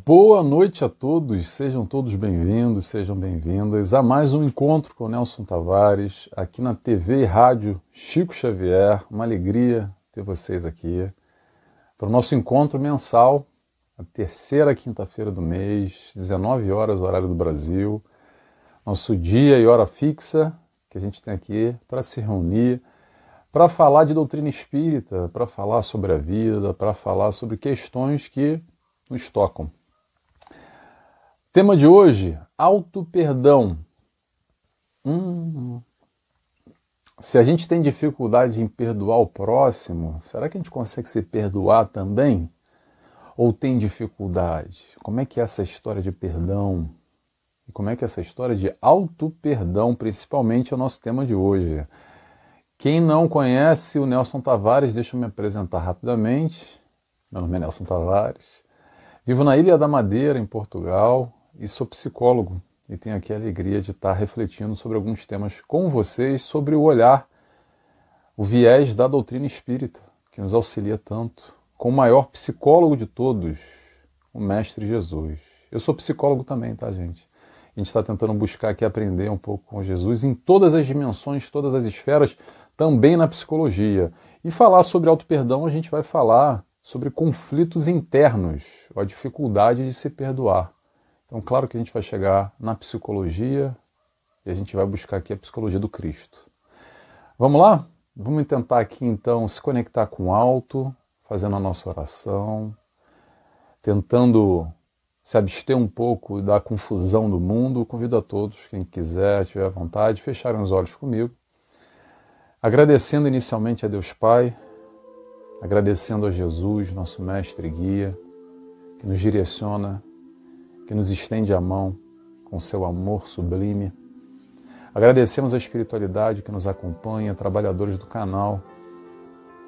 Boa noite a todos, sejam todos bem-vindos, sejam bem-vindas a mais um encontro com o Nelson Tavares, aqui na TV e Rádio Chico Xavier. Uma alegria ter vocês aqui para o nosso encontro mensal, a terceira quinta-feira do mês, 19 horas, horário do Brasil, nosso dia e hora fixa que a gente tem aqui para se reunir, para falar de doutrina espírita, para falar sobre a vida, para falar sobre questões que nos tocam. Tema de hoje, auto-perdão. Se a gente tem dificuldade em perdoar o próximo, será que a gente consegue se perdoar também? Ou tem dificuldade? Como é que é essa história de perdão? E como é que é essa história de auto-perdão, principalmente, é o nosso tema de hoje? Quem não conhece o Nelson Tavares, deixa eu me apresentar rapidamente. Meu nome é Nelson Tavares. Vivo na Ilha da Madeira, em Portugal, e sou psicólogo. E tenho aqui a alegria de estar refletindo sobre alguns temas com vocês, sobre o olhar, o viés da doutrina espírita, que nos auxilia tanto, com o maior psicólogo de todos, o Mestre Jesus. Eu sou psicólogo também, tá, gente? A gente está tentando buscar aqui aprender um pouco com Jesus em todas as dimensões, todas as esferas, também na psicologia. E falar sobre auto-perdão, a gente vai falar sobre conflitos internos, ou a dificuldade de se perdoar. Então, claro que a gente vai chegar na psicologia e a gente vai buscar aqui a psicologia do Cristo. Vamos lá? Vamos tentar aqui, então, se conectar com o alto, fazendo a nossa oração, tentando se abster um pouco da confusão do mundo. Convido a todos, quem quiser, tiver vontade, fecharem os olhos comigo. Agradecendo inicialmente a Deus Pai, agradecendo a Jesus, nosso mestre e guia, que nos direciona, que nos estende a mão com seu amor sublime. Agradecemos a espiritualidade que nos acompanha, trabalhadores do canal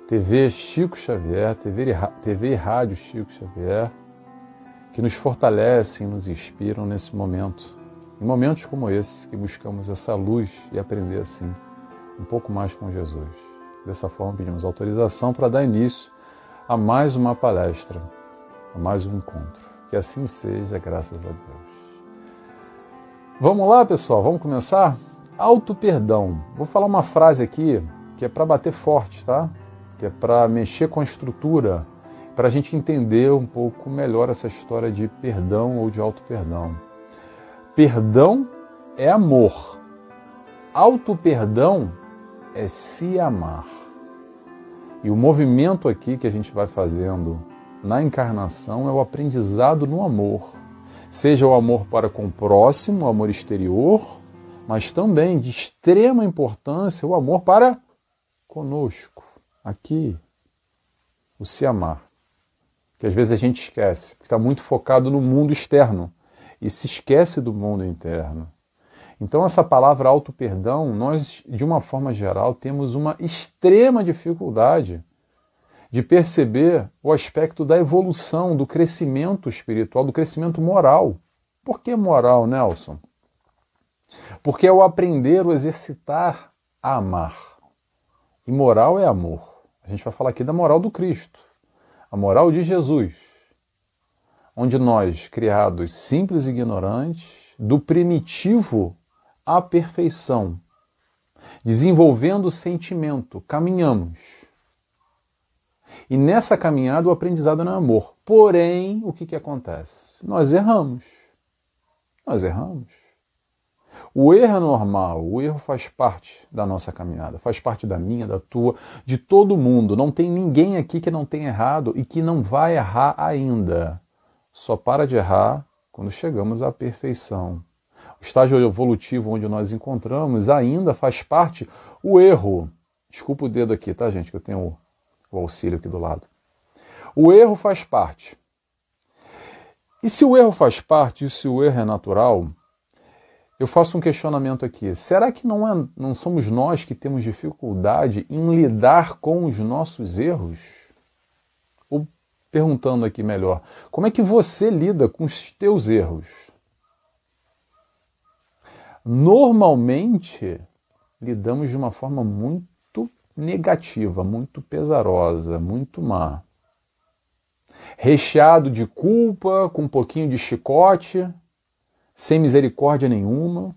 TV Chico Xavier, TV e Rádio Chico Xavier, que nos fortalecem, nos inspiram nesse momento, em momentos como esse, que buscamos essa luz e aprender assim um pouco mais com Jesus. Dessa forma, pedimos autorização para dar início a mais uma palestra, a mais um encontro. Que assim seja, graças a Deus. Vamos lá, pessoal, vamos começar? Auto-perdão. Vou falar uma frase aqui que é para bater forte, tá? Que é para mexer com a estrutura, para a gente entender um pouco melhor essa história de perdão ou de auto-perdão. Perdão é amor. Auto-perdão é se amar. E o movimento aqui que a gente vai fazendo na encarnação é o aprendizado no amor. Seja o amor para com o próximo, o amor exterior, mas também de extrema importância o amor para conosco, aqui, o se amar. Que às vezes a gente esquece, porque está muito focado no mundo externo e se esquece do mundo interno. Então essa palavra auto-perdão, nós, de uma forma geral, temos uma extrema dificuldade de perceber o aspecto da evolução, do crescimento espiritual, do crescimento moral. Por que moral, Nelson? Porque é o aprender, o exercitar a amar. E moral é amor. A gente vai falar aqui da moral do Cristo, a moral de Jesus, onde nós, criados simples e ignorantes, do primitivo à perfeição, desenvolvendo o sentimento, caminhamos. E nessa caminhada o aprendizado não é amor. Porém, o que acontece? Nós erramos. Nós erramos. O erro é normal, o erro faz parte da nossa caminhada, faz parte da minha, da tua, de todo mundo. Não tem ninguém aqui que não tenha errado e que não vai errar ainda. Só para de errar quando chegamos à perfeição. O estágio evolutivo onde nós encontramos ainda faz parte o erro. Desculpa o dedo aqui, tá, gente, que eu tenho o auxílio aqui do lado. O erro faz parte. E se o erro faz parte, e se o erro é natural, eu faço um questionamento aqui. Será que não somos nós que temos dificuldade em lidar com os nossos erros? Ou perguntando aqui melhor, como é que você lida com os teus erros? Normalmente, lidamos de uma forma muito negativa, muito pesarosa, muito má. recheado de culpa, com um pouquinho de chicote, sem misericórdia nenhuma,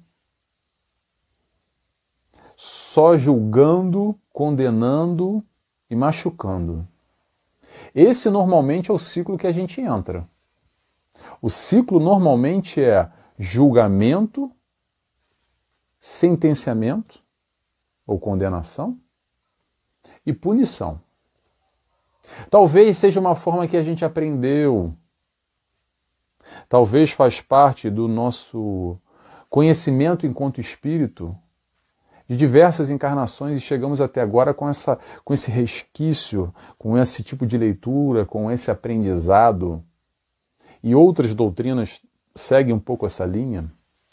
só julgando, condenando e machucando. Esse normalmente é o ciclo que a gente entra. O ciclo normalmente é julgamento, sentenciamento ou condenação e punição. Talvez seja uma forma que a gente aprendeu. Talvez faz parte do nosso conhecimento enquanto espírito de diversas encarnações e chegamos até agora com esse resquício, com esse tipo de leitura, com esse aprendizado. E outras doutrinas seguem um pouco essa linha,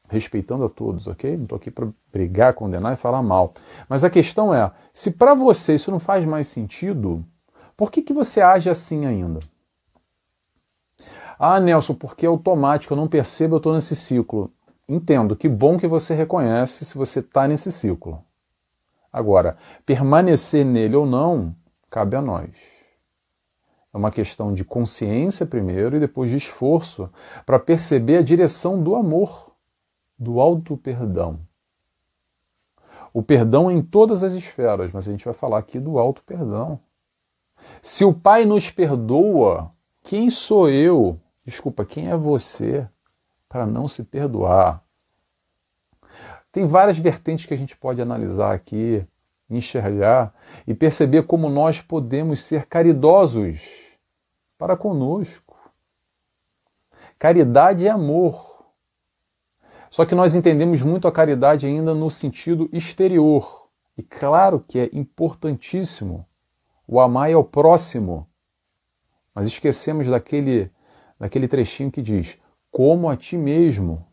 respeitando a todos, ok? Não estou aqui para brigar, condenar e falar mal. Mas a questão é, se para você isso não faz mais sentido, por que você age assim ainda? Ah, Nelson, porque é automático, eu não percebo, eu estou nesse ciclo. Entendo, que bom que você reconhece se você está nesse ciclo. Agora, permanecer nele ou não, cabe a nós. É uma questão de consciência primeiro e depois de esforço para perceber a direção do amor, do auto-perdão. O perdão em todas as esferas, mas a gente vai falar aqui do auto-perdão. Se o Pai nos perdoa, quem sou eu? Desculpa, quem é você para não se perdoar? Tem várias vertentes que a gente pode analisar aqui, enxergar e perceber como nós podemos ser caridosos para conosco. Caridade é amor. Só que nós entendemos muito a caridade ainda no sentido exterior. E claro que é importantíssimo o amar ao próximo. Mas esquecemos daquele trechinho que diz, como a ti mesmo.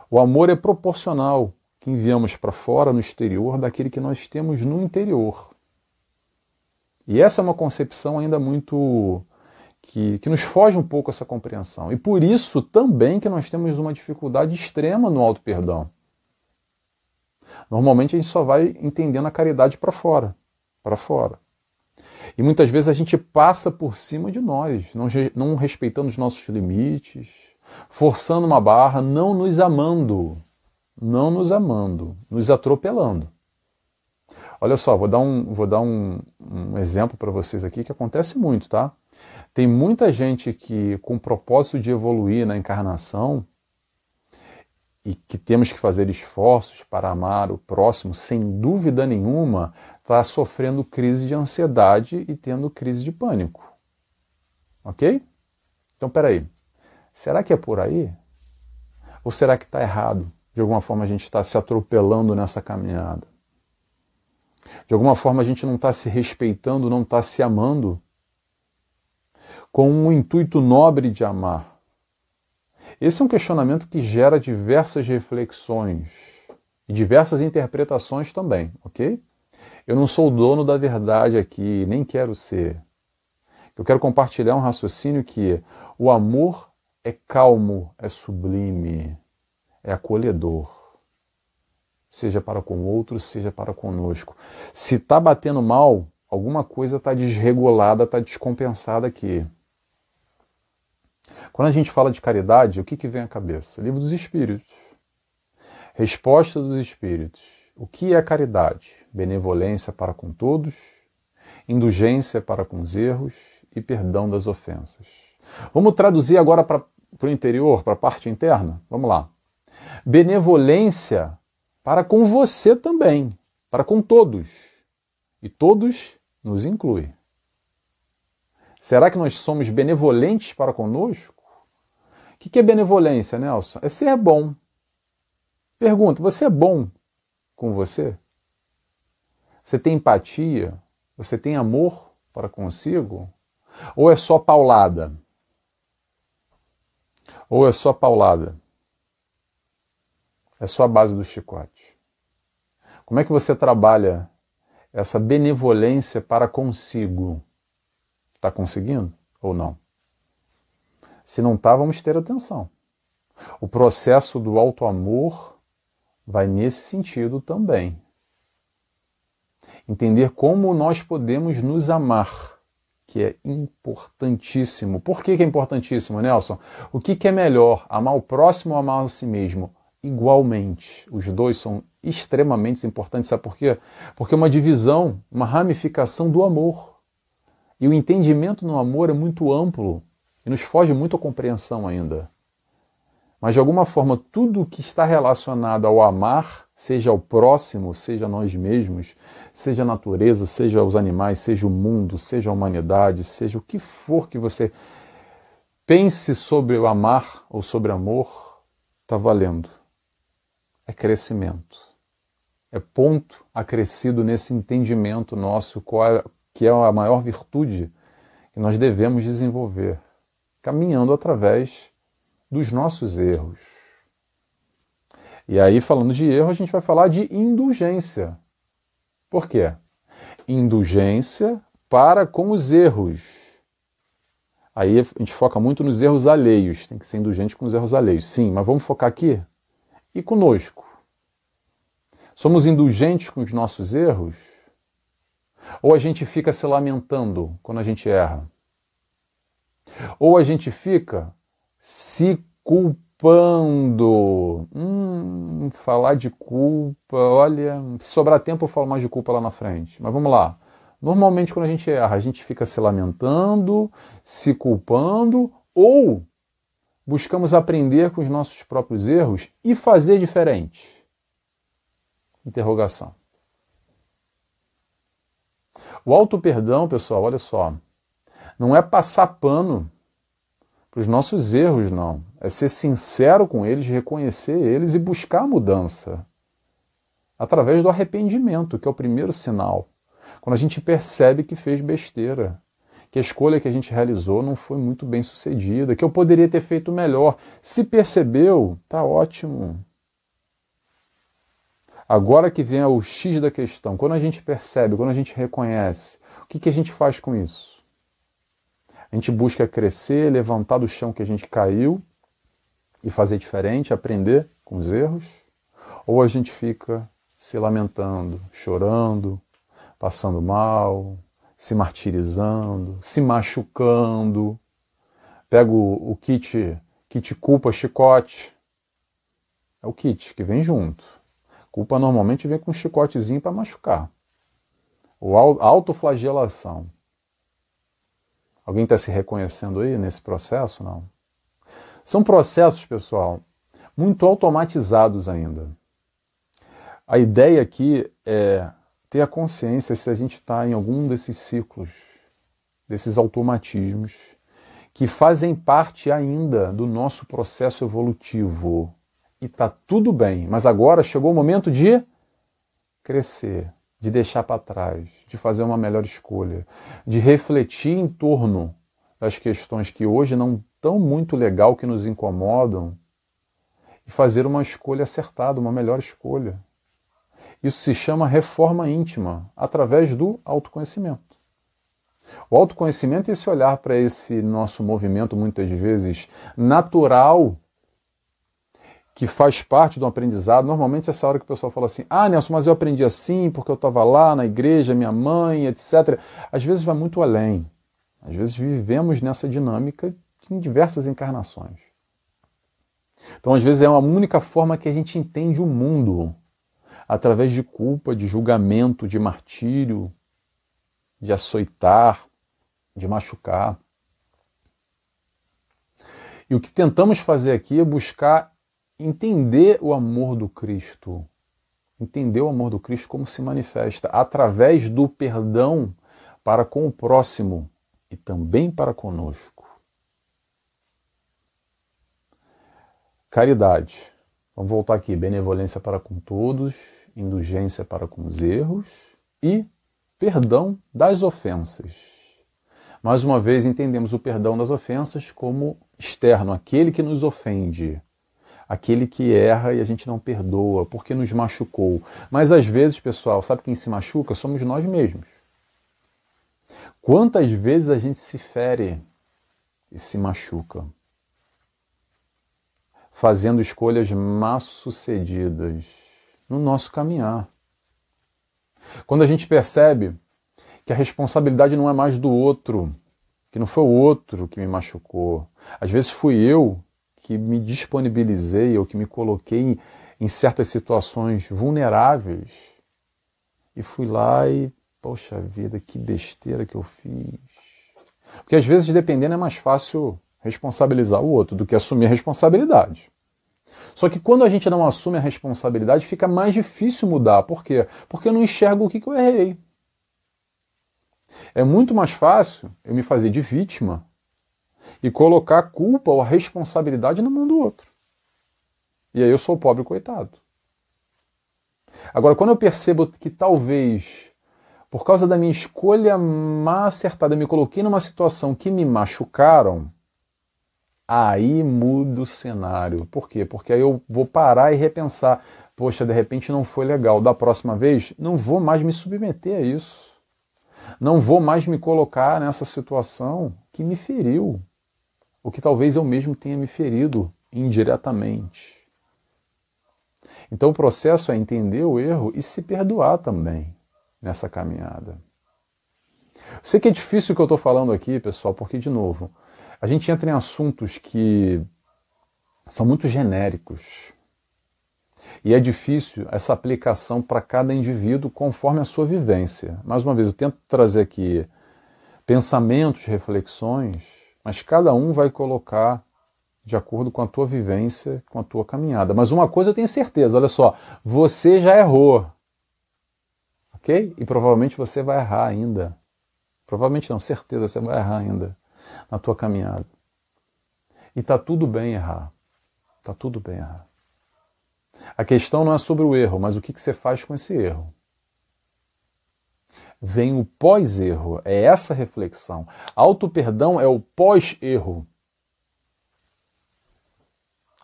O amor é proporcional que enviamos para fora, no exterior, daquele que nós temos no interior. E essa é uma concepção ainda muito... que nos foge um pouco essa compreensão. E por isso também que nós temos uma dificuldade extrema no auto-perdão. Normalmente a gente só vai entendendo a caridade para fora. E muitas vezes a gente passa por cima de nós, não respeitando os nossos limites, forçando uma barra, não nos amando, nos atropelando. Olha só, vou dar um exemplo para vocês aqui que acontece muito, tá? Tem muita gente que, com o propósito de evoluir na encarnação, e que temos que fazer esforços para amar o próximo, sem dúvida nenhuma, está sofrendo crise de ansiedade e tendo crise de pânico. Ok? Então, peraí. Será que é por aí? Ou será que está errado? De alguma forma a gente está se atropelando nessa caminhada. De alguma forma a gente não está se respeitando, não está se amando com um intuito nobre de amar. Esse é um questionamento que gera diversas reflexões e diversas interpretações também, ok? Eu não sou o dono da verdade aqui, nem quero ser. Eu quero compartilhar um raciocínio que o amor é calmo, é sublime, é acolhedor. Seja para com o outro, seja para conosco. Se está batendo mal, alguma coisa está desregulada, está descompensada aqui. Quando a gente fala de caridade, o que vem à cabeça? Livro dos Espíritos. Resposta dos Espíritos. O que é caridade? Benevolência para com todos, indulgência para com os erros e perdão das ofensas. Vamos traduzir agora para o interior, para a parte interna? Vamos lá. Benevolência para com você também, para com todos. E todos nos inclui. Será que nós somos benevolentes para conosco? O que é benevolência, Nelson? É ser bom. Pergunta, você é bom com você? Você tem empatia? Você tem amor para consigo? Ou é só paulada? Ou é só paulada? É só a base do chicote. Como é que você trabalha essa benevolência para consigo? Está conseguindo ou não? Se não está, vamos ter atenção. O processo do auto-amor vai nesse sentido também. Entender como nós podemos nos amar, que é importantíssimo. Por que é importantíssimo, Nelson? O que é melhor, amar o próximo ou amar a si mesmo? Igualmente. Os dois são extremamente importantes. Sabe por quê? Porque é uma divisão, uma ramificação do amor. E o entendimento no amor é muito amplo e nos foge muito a compreensão ainda. Mas, de alguma forma, tudo que está relacionado ao amar, seja ao próximo, seja a nós mesmos, seja a natureza, seja os animais, seja o mundo, seja a humanidade, seja o que for que você pense sobre o amar ou sobre amor, está valendo. É crescimento. É ponto acrescido nesse entendimento nosso, que é a maior virtude que nós devemos desenvolver, caminhando através dos nossos erros. E aí, falando de erro, a gente vai falar de indulgência. Por quê? Indulgência para com os erros. Aí a gente foca muito nos erros alheios. Tem que ser indulgente com os erros alheios. Sim, mas vamos focar aqui? E conosco? Somos indulgentes com os nossos erros? Ou a gente fica se lamentando quando a gente erra? Ou a gente fica se culpando. Falar de culpa, olha, se sobrar tempo eu falo mais de culpa lá na frente. Mas vamos lá. Normalmente quando a gente erra, a gente fica se lamentando, se culpando, ou buscamos aprender com os nossos próprios erros e fazer diferente. Interrogação. O auto-perdão, pessoal, olha só, não é passar pano para os nossos erros, não. É ser sincero com eles, reconhecer eles e buscar a mudança. Através do arrependimento, que é o primeiro sinal. Quando a gente percebe que fez besteira, que a escolha que a gente realizou não foi muito bem sucedida, que eu poderia ter feito melhor. Se percebeu, tá ótimo. Agora que vem o X da questão, quando a gente percebe, quando a gente reconhece, o que a gente faz com isso? A gente busca crescer, levantar do chão que a gente caiu e fazer diferente, aprender com os erros? Ou a gente fica se lamentando, chorando, passando mal, se martirizando, se machucando? Pega o kit culpa chicote. É o kit que vem junto. Culpa normalmente vem com um chicotezinho para machucar. Ou autoflagelação. Alguém está se reconhecendo aí nesse processo? Não. São processos, pessoal, muito automatizados ainda. A ideia aqui é ter a consciência se a gente está em algum desses ciclos, desses automatismos, que fazem parte ainda do nosso processo evolutivo. E está tudo bem, mas agora chegou o momento de crescer, de deixar para trás, de fazer uma melhor escolha, de refletir em torno das questões que hoje não estão muito legal, que nos incomodam, e fazer uma escolha acertada, uma melhor escolha. Isso se chama reforma íntima, através do autoconhecimento. O autoconhecimento é esse olhar para esse nosso movimento, muitas vezes, natural, que faz parte do aprendizado. Normalmente essa hora que o pessoal fala assim, Nelson, mas eu aprendi assim porque eu estava lá na igreja, minha mãe, etc. Às vezes vai muito além. Às vezes vivemos nessa dinâmica em diversas encarnações. Então, às vezes é a única forma que a gente entende o mundo, através de culpa, de julgamento, de martírio, de açoitar, de machucar. E o que tentamos fazer aqui é buscar entender o amor do Cristo. Entender o amor do Cristo como se manifesta através do perdão para com o próximo e também para conosco. Caridade. Vamos voltar aqui. Benevolência para com todos, indulgência para com os erros e perdão das ofensas. Mais uma vez, entendemos o perdão das ofensas como externo, aquele que nos ofende. Aquele que erra e a gente não perdoa, porque nos machucou. Mas às vezes, pessoal, sabe quem se machuca? Somos nós mesmos. Quantas vezes a gente se fere e se machuca? Fazendo escolhas mal-sucedidas no nosso caminhar. Quando a gente percebe que a responsabilidade não é mais do outro, que não foi o outro que me machucou. Às vezes fui eu que me disponibilizei ou que me coloquei em certas situações vulneráveis e fui lá e, poxa vida, que besteira que eu fiz. Porque às vezes, dependendo, é mais fácil responsabilizar o outro do que assumir a responsabilidade. Só que quando a gente não assume a responsabilidade, fica mais difícil mudar. Por quê? Porque eu não enxergo o que eu errei. É muito mais fácil eu me fazer de vítima e colocar a culpa ou a responsabilidade na mão do outro. E aí eu sou o pobre coitado. Agora, quando eu percebo que talvez, por causa da minha escolha mal acertada, eu me coloquei numa situação que me machucaram, aí muda o cenário. Por quê? Porque aí eu vou parar e repensar. Poxa, de repente não foi legal. Da próxima vez, não vou mais me submeter a isso. Não vou mais me colocar nessa situação que me feriu. Ou que talvez eu mesmo tenha me ferido indiretamente. Então o processo é entender o erro e se perdoar também nessa caminhada. Sei que é difícil o que eu estou falando aqui, pessoal, porque, de novo, a gente entra em assuntos que são muito genéricos. E é difícil essa aplicação para cada indivíduo conforme a sua vivência. Mais uma vez, eu tento trazer aqui pensamentos, reflexões, mas cada um vai colocar de acordo com a tua vivência, com a tua caminhada. Mas uma coisa eu tenho certeza, olha só, você já errou, ok? E provavelmente você vai errar ainda. Provavelmente não, certeza você vai errar ainda na tua caminhada. E tá tudo bem errar. Tá tudo bem errar. A questão não é sobre o erro, mas o que você faz com esse erro. Vem o pós-erro, é essa reflexão. Auto-perdão é o pós-erro.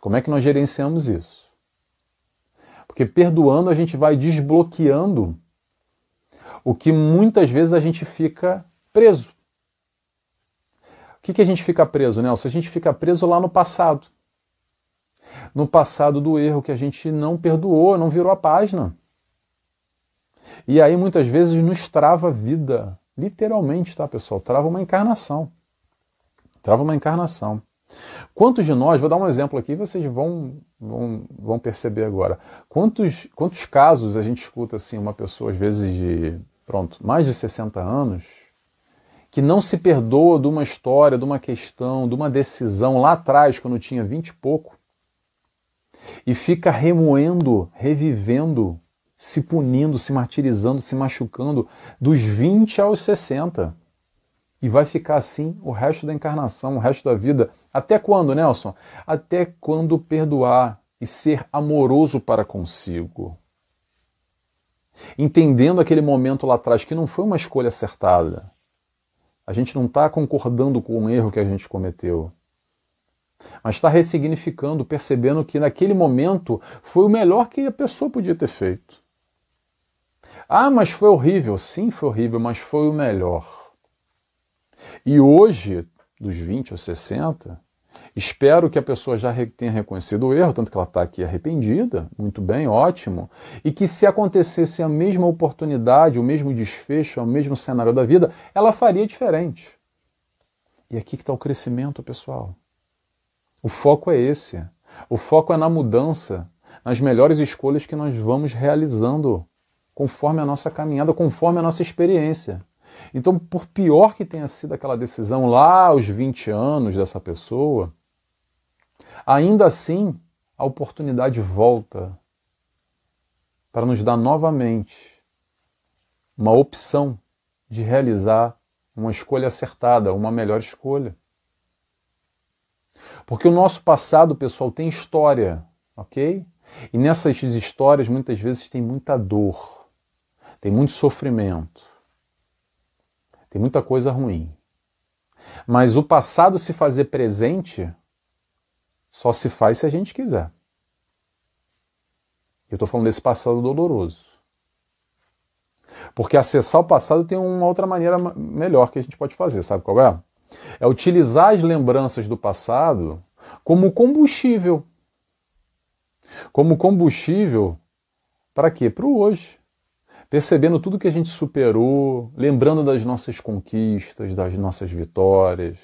Como é que nós gerenciamos isso? Porque perdoando a gente vai desbloqueando o que muitas vezes a gente fica preso. O que a gente fica preso, Nelson? A gente fica preso lá no passado. No passado do erro que a gente não perdoou, não virou a página. E aí muitas vezes nos trava a vida. Literalmente, tá, pessoal? Trava uma encarnação. Trava uma encarnação. Quantos de nós, vou dar um exemplo aqui, vocês vão perceber agora. Quantos casos a gente escuta assim, uma pessoa às vezes de, mais de 60 anos, que não se perdoa de uma história, de uma questão, de uma decisão lá atrás, quando tinha 20 e pouco, e fica remoendo, revivendo, se punindo, se martirizando, se machucando dos 20 aos 60. E vai ficar assim o resto da encarnação, o resto da vida. Até quando, Nelson? Até quando perdoar e ser amoroso para consigo. Entendendo aquele momento lá atrás que não foi uma escolha acertada. A gente não está concordando com o erro que a gente cometeu. Mas está ressignificando, percebendo que naquele momento foi o melhor que a pessoa podia ter feito. Ah, mas foi horrível. Sim, foi horrível, mas foi o melhor. E hoje, dos 20 aos 60, espero que a pessoa já tenha reconhecido o erro, tanto que ela está aqui arrependida, muito bem, ótimo, e que se acontecesse a mesma oportunidade, o mesmo desfecho, o mesmo cenário da vida, ela faria diferente. E aqui que está o crescimento, pessoal. O foco é esse. O foco é na mudança, nas melhores escolhas que nós vamos realizando conforme a nossa caminhada, conforme a nossa experiência. Então, por pior que tenha sido aquela decisão lá aos 20 anos dessa pessoa, ainda assim a oportunidade volta para nos dar novamente uma opção de realizar uma escolha acertada, uma melhor escolha. Porque o nosso passado, pessoal, tem história, ok? E nessas histórias, muitas vezes, tem muita dor, tem muito sofrimento, tem muita coisa ruim. Mas o passado se fazer presente só se faz se a gente quiser. Eu estou falando desse passado doloroso. Porque acessar o passado tem uma outra maneira melhor que a gente pode fazer, sabe qual é? É utilizar as lembranças do passado como combustível. Como combustível para quê? Para o hoje. percebendo tudo que a gente superou, lembrando das nossas conquistas, das nossas vitórias,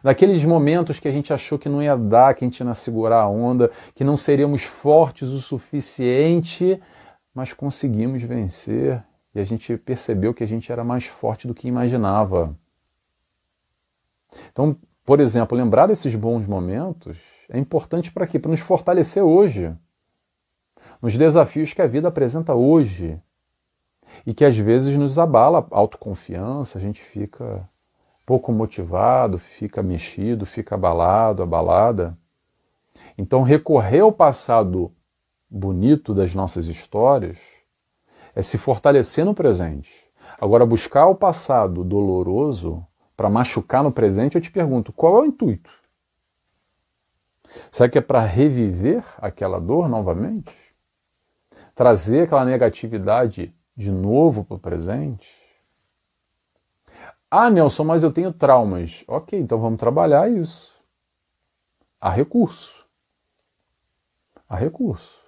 daqueles momentos que a gente achou que não ia dar, que a gente ia segurar a onda, que não seríamos fortes o suficiente, mas conseguimos vencer e a gente percebeu que a gente era mais forte do que imaginava. Então, por exemplo, lembrar desses bons momentos é importante para quê? Para nos fortalecer hoje, nos desafios que a vida apresenta hoje e que às vezes nos abala a autoconfiança, a gente fica pouco motivado, fica mexido, fica abalado, abalada. Então, recorrer ao passado bonito das nossas histórias é se fortalecer no presente. Agora, buscar o passado doloroso para machucar no presente, eu te pergunto, qual é o intuito? Será que é para reviver aquela dor novamente? Trazer aquela negatividade de novo para o presente? Ah, Nelson, mas eu tenho traumas. Ok, então vamos trabalhar isso. Há recurso. Há recurso.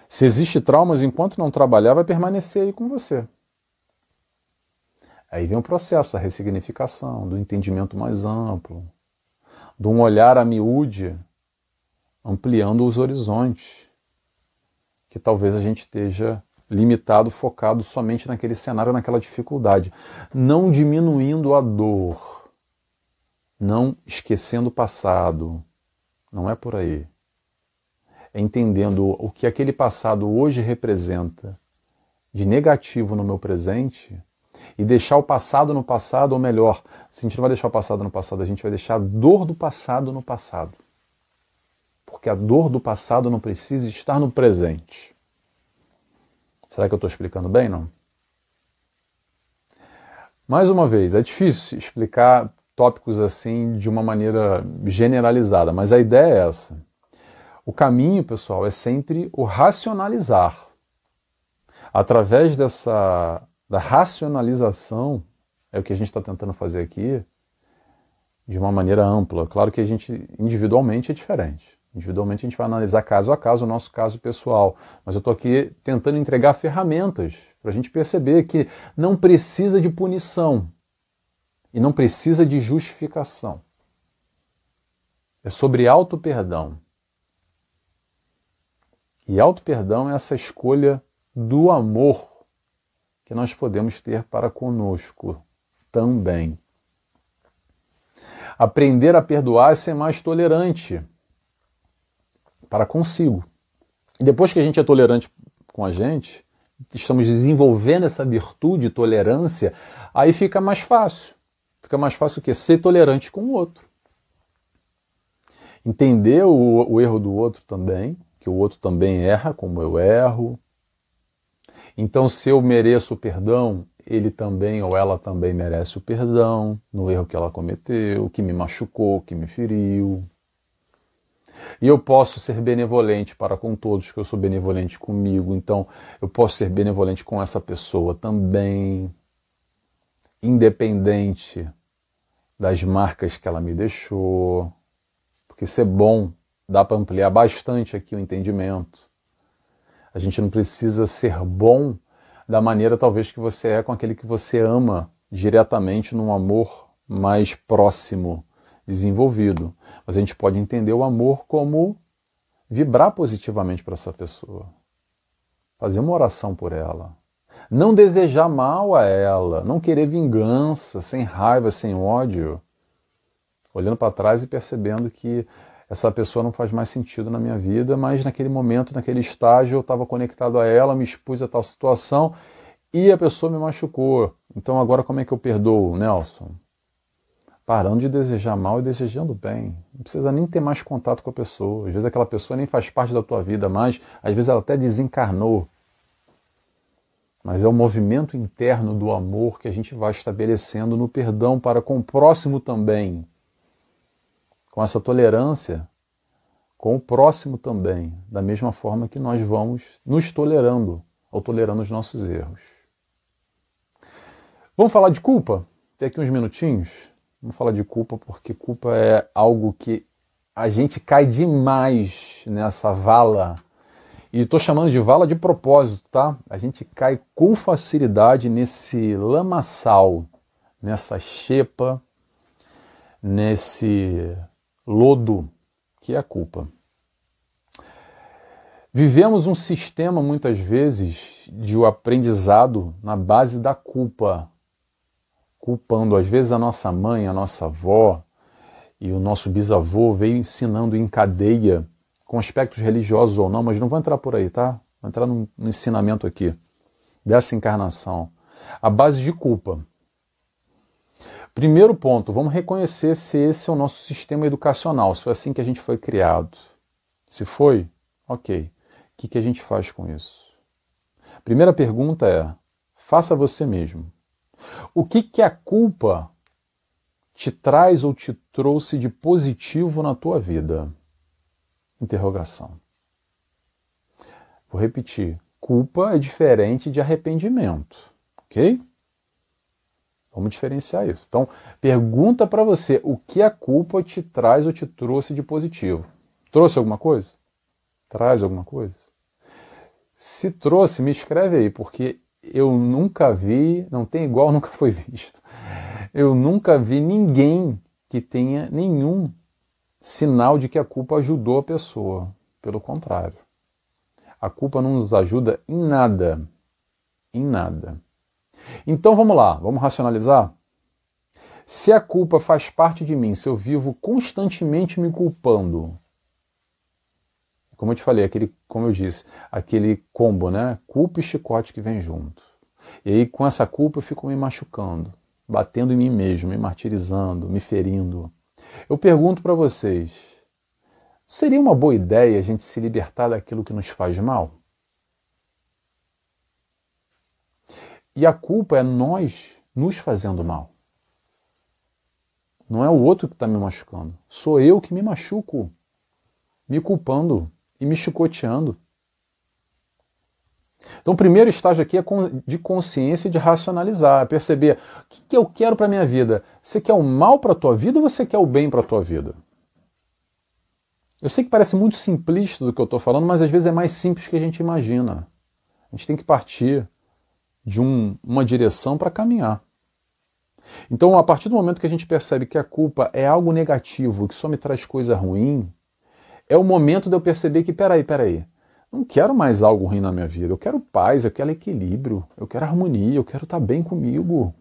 Se existe traumas, enquanto não trabalhar, vai permanecer aí com você. Aí vem o processo da ressignificação, do entendimento mais amplo, de um olhar a miúde, ampliando os horizontes, que talvez a gente esteja limitado, focado somente naquele cenário, naquela dificuldade, não diminuindo a dor, não esquecendo o passado, não é por aí. É entendendo o que aquele passado hoje representa de negativo no meu presente e deixar o passado no passado, ou melhor, se a gente não vai deixar o passado no passado, a gente vai deixar a dor do passado no passado. Porque a dor do passado não precisa estar no presente. Será que eu estou explicando bem, não? Mais uma vez, é difícil explicar tópicos assim de uma maneira generalizada, mas a ideia é essa. O caminho, pessoal, é sempre o racionalizar. Através da racionalização, é o que a gente está tentando fazer aqui, de uma maneira ampla. Claro que a gente, individualmente, é diferente. Individualmente a gente vai analisar caso a caso o nosso caso pessoal. Mas eu estou aqui tentando entregar ferramentas para a gente perceber que não precisa de punição e não precisa de justificação. É sobre auto-perdão. E auto-perdão é essa escolha do amor que nós podemos ter para conosco também. Aprender a perdoar é ser mais tolerante para consigo. E depois que a gente é tolerante com a gente, estamos desenvolvendo essa virtude, tolerância, aí fica mais fácil. Fica mais fácil o quê? Ser tolerante com o outro. Entender o erro do outro também, que o outro também erra como eu erro. Então, se eu mereço o perdão, ele também ou ela também merece o perdão no erro que ela cometeu, que me machucou, que me feriu. E eu posso ser benevolente para com todos, que eu sou benevolente comigo, então eu posso ser benevolente com essa pessoa também, independente das marcas que ela me deixou, porque ser bom dá para ampliar bastante aqui o entendimento. A gente não precisa ser bom da maneira talvez que você é com aquele que você ama diretamente num amor mais próximo, desenvolvido. Mas a gente pode entender o amor como vibrar positivamente para essa pessoa. Fazer uma oração por ela. Não desejar mal a ela, não querer vingança, sem raiva, sem ódio. Olhando para trás e percebendo que essa pessoa não faz mais sentido na minha vida, mas naquele momento, naquele estágio, eu estava conectado a ela, me expus a tal situação e a pessoa me machucou. Então agora como é que eu perdoo, Nelson? Parando de desejar mal e desejando bem. Não precisa nem ter mais contato com a pessoa. Às vezes aquela pessoa nem faz parte da tua vida mais, às vezes ela até desencarnou. Mas é o movimento interno do amor que a gente vai estabelecendo no perdão para com o próximo também. Com essa tolerância, com o próximo também, da mesma forma que nós vamos nos tolerando, ou tolerando os nossos erros. Vamos falar de culpa? Tem aqui uns minutinhos. Vamos falar de culpa, porque culpa é algo que a gente cai demais nessa vala E estou chamando de vala de propósito, tá? A gente cai com facilidade nesse lamaçal, nessa xepa, nesse lodo que é a culpa. Vivemos um sistema, muitas vezes, de o aprendizado na base da culpa. Culpando, às vezes, a nossa mãe, a nossa avó e o nosso bisavô veio ensinando em cadeia, com aspectos religiosos ou não, mas não vou entrar por aí, tá? Vou entrar no ensinamento aqui, dessa encarnação. A base de culpa. Primeiro ponto, vamos reconhecer se esse é o nosso sistema educacional, se foi assim que a gente foi criado. Se foi, ok. O que a gente faz com isso? Primeira pergunta é, faça você mesmo. O que a culpa te traz ou te trouxe de positivo na tua vida? Interrogação. Vou repetir. Culpa é diferente de arrependimento, ok? Vamos diferenciar isso. Então, pergunta para você, o que a culpa te traz ou te trouxe de positivo? Trouxe alguma coisa? Traz alguma coisa? Se trouxe, me escreve aí, porque eu nunca vi, não tem igual, nunca foi visto. Eu nunca vi ninguém que tenha nenhum sinal de que a culpa ajudou a pessoa. Pelo contrário. A culpa não nos ajuda em nada. Em nada. Então vamos lá, vamos racionalizar? Se a culpa faz parte de mim, se eu vivo constantemente me culpando, como eu te falei, como eu disse, aquele combo, né? Culpa e chicote que vem junto. E aí com essa culpa eu fico me machucando, batendo em mim mesmo, me martirizando, me ferindo. Eu pergunto para vocês, seria uma boa ideia a gente se libertar daquilo que nos faz mal? E a culpa é nós nos fazendo mal. Não é o outro que está me machucando. Sou eu que me machuco, me culpando e me chicoteando. Então o primeiro estágio aqui é de consciência e de racionalizar, perceber o que eu quero para a minha vida. Você quer o mal para a tua vida ou você quer o bem para a tua vida? Eu sei que parece muito simplista do que eu estou falando, mas às vezes é mais simples que a gente imagina. A gente tem que partir de uma direção para caminhar. Então, a partir do momento que a gente percebe que a culpa é algo negativo, que só me traz coisa ruim, é o momento de eu perceber que, peraí, não quero mais algo ruim na minha vida, eu quero paz, eu quero equilíbrio, eu quero harmonia, eu quero estar bem comigo.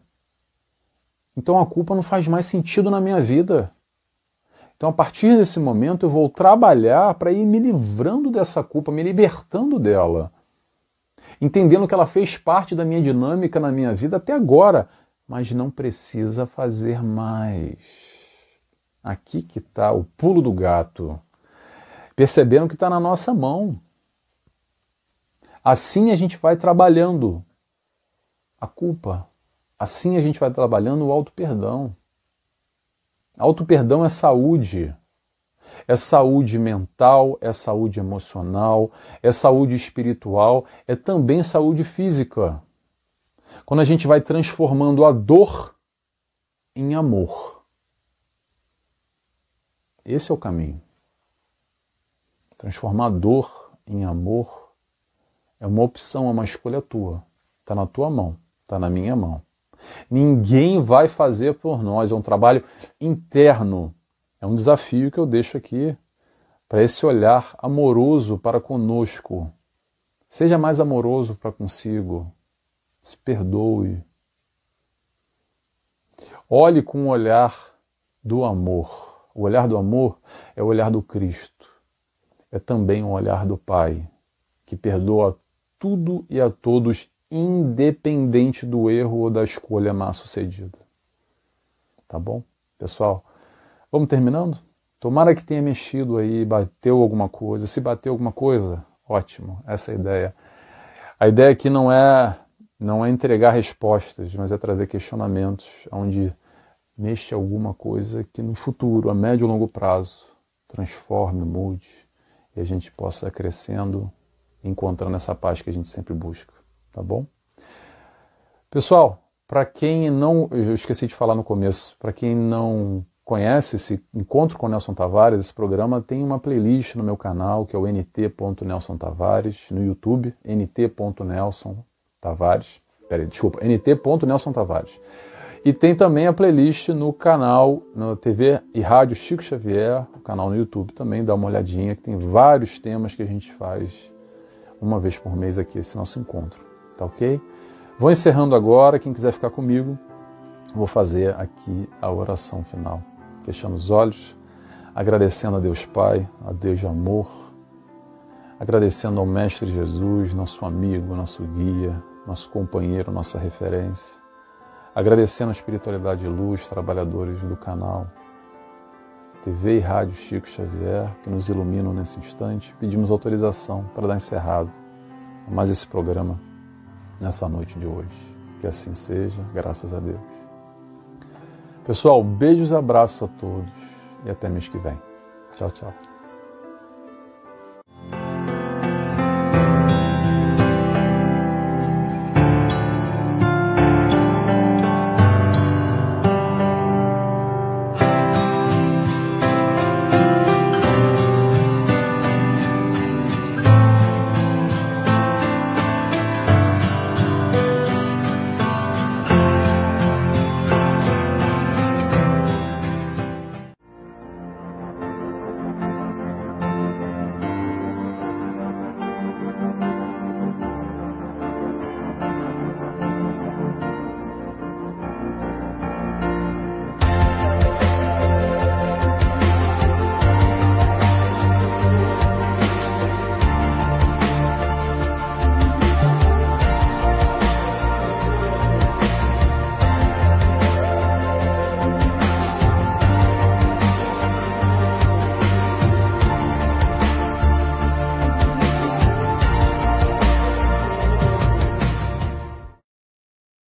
Então a culpa não faz mais sentido na minha vida. Então, a partir desse momento, eu vou trabalhar para ir me livrando dessa culpa, me libertando dela. Entendendo que ela fez parte da minha dinâmica na minha vida até agora, mas não precisa fazer mais. Aqui que está o pulo do gato. Percebendo que está na nossa mão. Assim a gente vai trabalhando a culpa. Assim a gente vai trabalhando o auto-perdão. Auto-perdão é saúde. É saúde mental, é saúde emocional, é saúde espiritual, é também saúde física. Quando a gente vai transformando a dor em amor. Esse é o caminho. Transformar a dor em amor é uma opção, é uma escolha tua. Está na tua mão, está na minha mão. Ninguém vai fazer por nós, é um trabalho interno. É um desafio que eu deixo aqui para esse olhar amoroso para conosco. Seja mais amoroso para consigo. Se perdoe. Olhe com o olhar do amor. O olhar do amor é o olhar do Cristo. É também o olhar do Pai, que perdoa tudo e a todos, independente do erro ou da escolha má sucedida. Tá bom? Pessoal, vamos terminando? Tomara que tenha mexido aí, bateu alguma coisa. Se bateu alguma coisa, ótimo, essa é a ideia. A ideia aqui não é entregar respostas, mas é trazer questionamentos, onde mexa alguma coisa que no futuro, a médio e longo prazo, transforme, mude, e a gente possa crescendo, encontrando essa paz que a gente sempre busca, tá bom? Pessoal, para quem não, eu esqueci de falar no começo, para quem não conhece esse Encontro com Nelson Tavares, esse programa tem uma playlist no meu canal, que é o nt.Nelson Tavares, no YouTube, nt.Nelson Tavares, nt.Nelson Tavares. E tem também a playlist no canal, na TV e Rádio Chico Xavier, o canal no YouTube também, dá uma olhadinha, que tem vários temas que a gente faz uma vez por mês aqui, esse nosso encontro, tá ok? Vou encerrando agora, quem quiser ficar comigo, vou fazer aqui a oração final, fechando os olhos, agradecendo a Deus Pai, a Deus de amor, agradecendo ao Mestre Jesus, nosso amigo, nosso guia, nosso companheiro, nossa referência, agradecendo a espiritualidade de luz, trabalhadores do canal, TV e Rádio Chico Xavier, que nos iluminam nesse instante. Pedimos autorização para dar encerrado a mais esse programa nessa noite de hoje. Que assim seja, graças a Deus. Pessoal, beijos e abraços a todos e até mês que vem. Tchau, tchau.